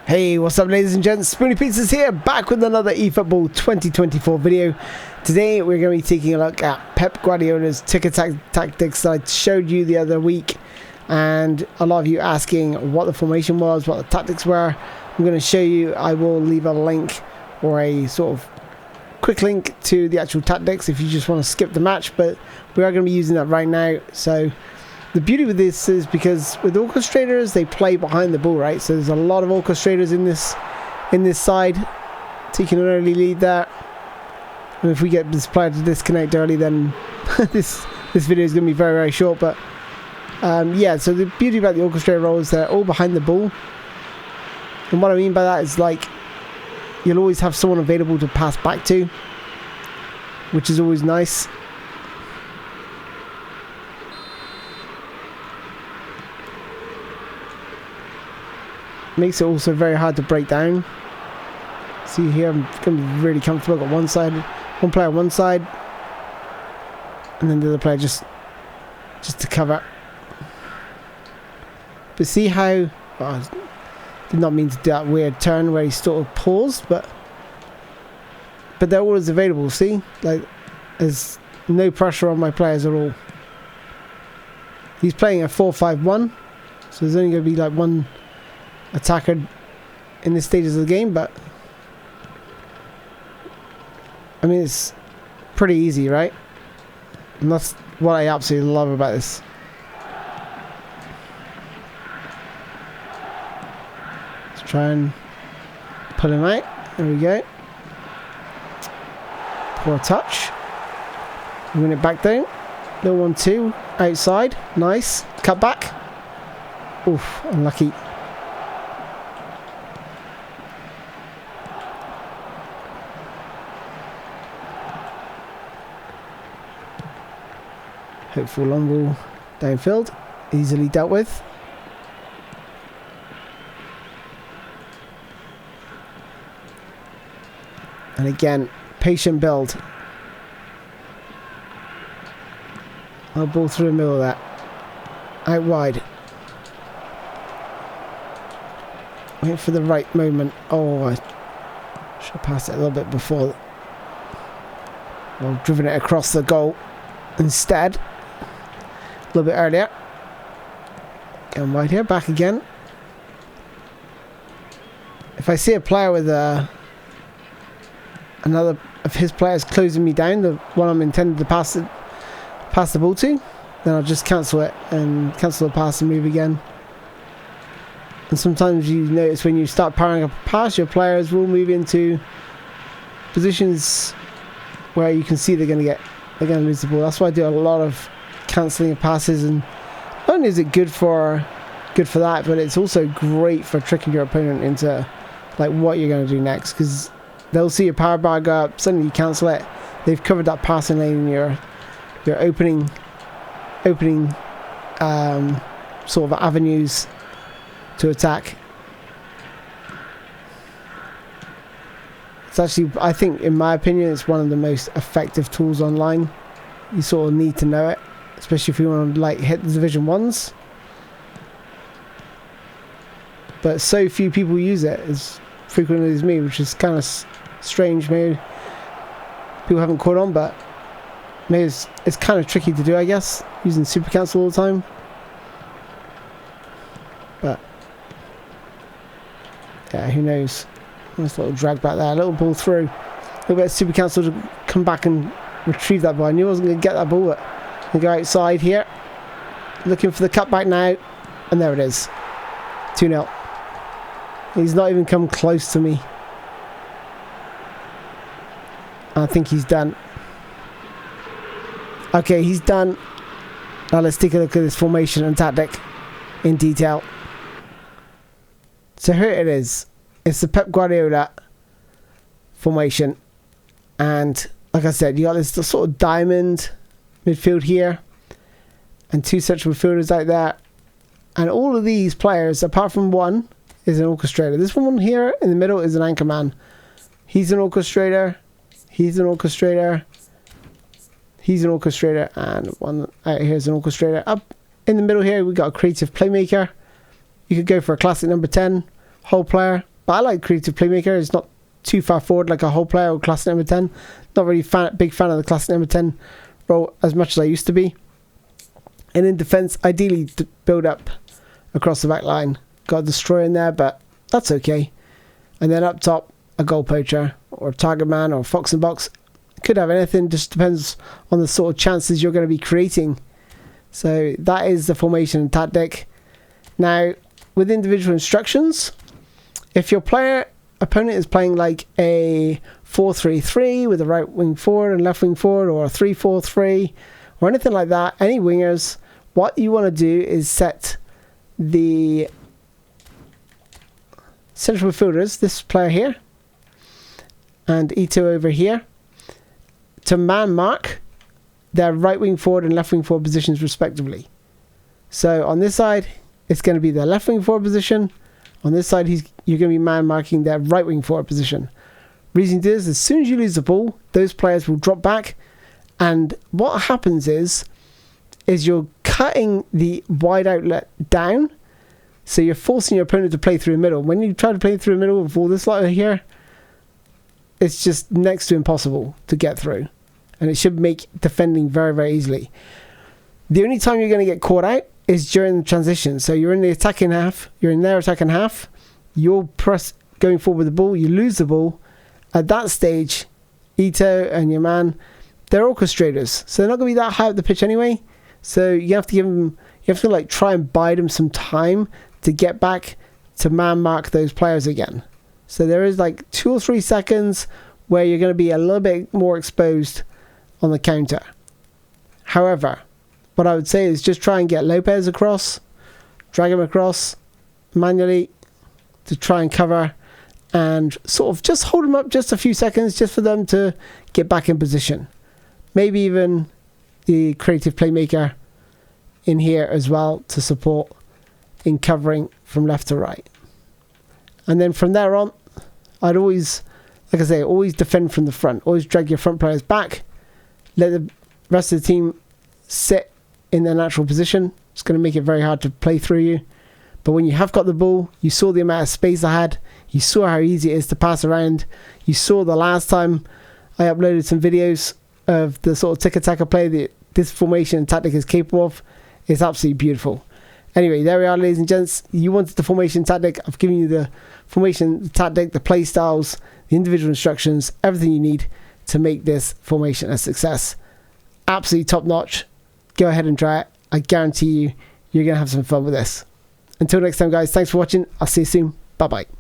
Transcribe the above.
Hey, what's up ladies and gents, Spoony Pizzas here, back with another eFootball 2024 video. Today we're going to be taking a look at Pep Guardiola's TIKI TAKA tactics that I showed you the other week, and a lot of you asking what the formation was, what the tactics were. I'm going to show you. I will leave a link or a sort of quick link to the actual tactics if you just want to skip the match, but we are going to be using that right now. So the beauty with this is because with orchestrators they play behind the ball, right? So there's a lot of orchestrators in this side, taking an early lead there. And if we get this player to disconnect early, then this video is going to be very, very short. But yeah, so the beauty about the orchestrator role is they're all behind the ball. And what I mean by that is, like, you'll always have someone available to pass back to, which is always nice. Makes it also very hard to break down. See here, I'm going to be really comfortable. I've got one player on one side, and then the other player just to cover. But see how, did not mean to do that weird turn where he sort of paused, but they're always available. See, like, there's no pressure on my players at all. He's playing a 4-5-1, so there's only going to be like one attacker in the stages of the game, but I mean, it's pretty easy, right? And that's what I absolutely love about this. Let's try and pull him out. There we go. Poor touch. Win it back down. No 1-2 outside. Nice. Cut back. Oof, unlucky. Hopeful long ball downfield, easily dealt with. And again, patient build. I'll ball through the middle of that. Out wide. Wait for the right moment. Oh, I should have passed it a little bit before. Well, driven it across the goal instead. A little bit earlier. Going wide here, back again. If I see a player with another of his players closing me down, the one I'm intended to pass the ball to, then I'll just cancel it and cancel the pass and move again. And sometimes you notice when you start powering up a pass, your players will move into positions where you can see they're going to lose the ball. That's why I do a lot of cancelling of passes, and not only is it good for that, but it's also great for tricking your opponent into like what you're going to do next, because they'll see your power bar go up, suddenly you cancel it, they've covered that passing lane in your opening sort of avenues to attack. It's actually, I think, in my opinion, it's one of the most effective tools online. You sort of need to know it, especially if you want to like hit the Division 1s. But so few people use it as frequently as me, which is kind of strange. Maybe people haven't caught on, but maybe it's kind of tricky to do, I guess, using super cancel all the time. But yeah, who knows? Nice little drag back there, a little ball through, a little bit of super cancel to come back and retrieve that ball. I knew I wasn't going to get that ball, but I'm going to go outside here, looking for the cutback now, and there it is. 2-0. He's not even come close to me. I think he's done. Okay, he's done. Now let's take a look at this formation and tactic in detail. So here it is. It's the Pep Guardiola formation, and like I said, you got this sort of diamond midfield here, and two central midfielders out there, and all of these players, apart from one, is an orchestrator. This one here in the middle is an anchor man. He's an orchestrator. He's an orchestrator. He's an orchestrator, and one out here is an orchestrator. Up in the middle here, we got a creative playmaker. You could go for a classic number 10, whole player, but I like creative playmaker. It's not too far forward like a whole player or classic number 10. Not really big fan of the classic number 10 role as much as I used to be. And in defence, ideally to build up across the back line. Got a destroyer in there, but that's okay. And then up top, a goal poacher or a target man or fox and box. Could have anything, just depends on the sort of chances you're going to be creating. So that is the formation and tactic. Now, with individual instructions, if your opponent is playing like a 4-3-3 with a right wing forward and left wing forward, or a 3-4-3 or anything like that, any wingers, what you want to do is set the central midfielders, this player here and Ito over here, to man mark their right wing forward and left wing forward positions respectively. So on this side, it's going to be their left wing forward position. On this side, you're going to be man marking their right wing forward position. Reason to do this, as soon as you lose the ball, those players will drop back, and what happens is you're cutting the wide outlet down, so you're forcing your opponent to play through the middle. When you try to play through the middle with all this lot here, it's just next to impossible to get through, and it should make defending very, very easily. The only time you're going to get caught out is during the transition. So you're in the attacking half, you're in their attacking half, you'll press going forward with the ball, you lose the ball. At that stage, Ito and your man, they're orchestrators, so they're not going to be that high up the pitch anyway. So you have to give them, you have to like try and buy them some time to get back to man mark those players again. So there is like 2 or 3 seconds where you're going to be a little bit more exposed on the counter. However, what I would say is just try and get Lopez across, drag him across manually to try and cover, and sort of just hold him up just a few seconds just for them to get back in position. Maybe even the creative playmaker in here as well to support in covering from left to right. And then from there on, I'd always, like I say, always defend from the front. Always drag your front players back. Let the rest of the team sit in their natural position. It's going to make it very hard to play through you. But when you have got the ball, you saw the amount of space I had. You saw how easy it is to pass around. You saw the last time I uploaded some videos of the sort of TIKI TAKA play that this formation and tactic is capable of. It's absolutely beautiful. Anyway, there we are, ladies and gents. You wanted the formation tactic. I've given you the formation, the tactic, the play styles, the individual instructions, everything you need to make this formation a success. Absolutely top notch. Go ahead and try it. I guarantee you're going to have some fun with this. Until next time, guys, thanks for watching. I'll see you soon. Bye-bye.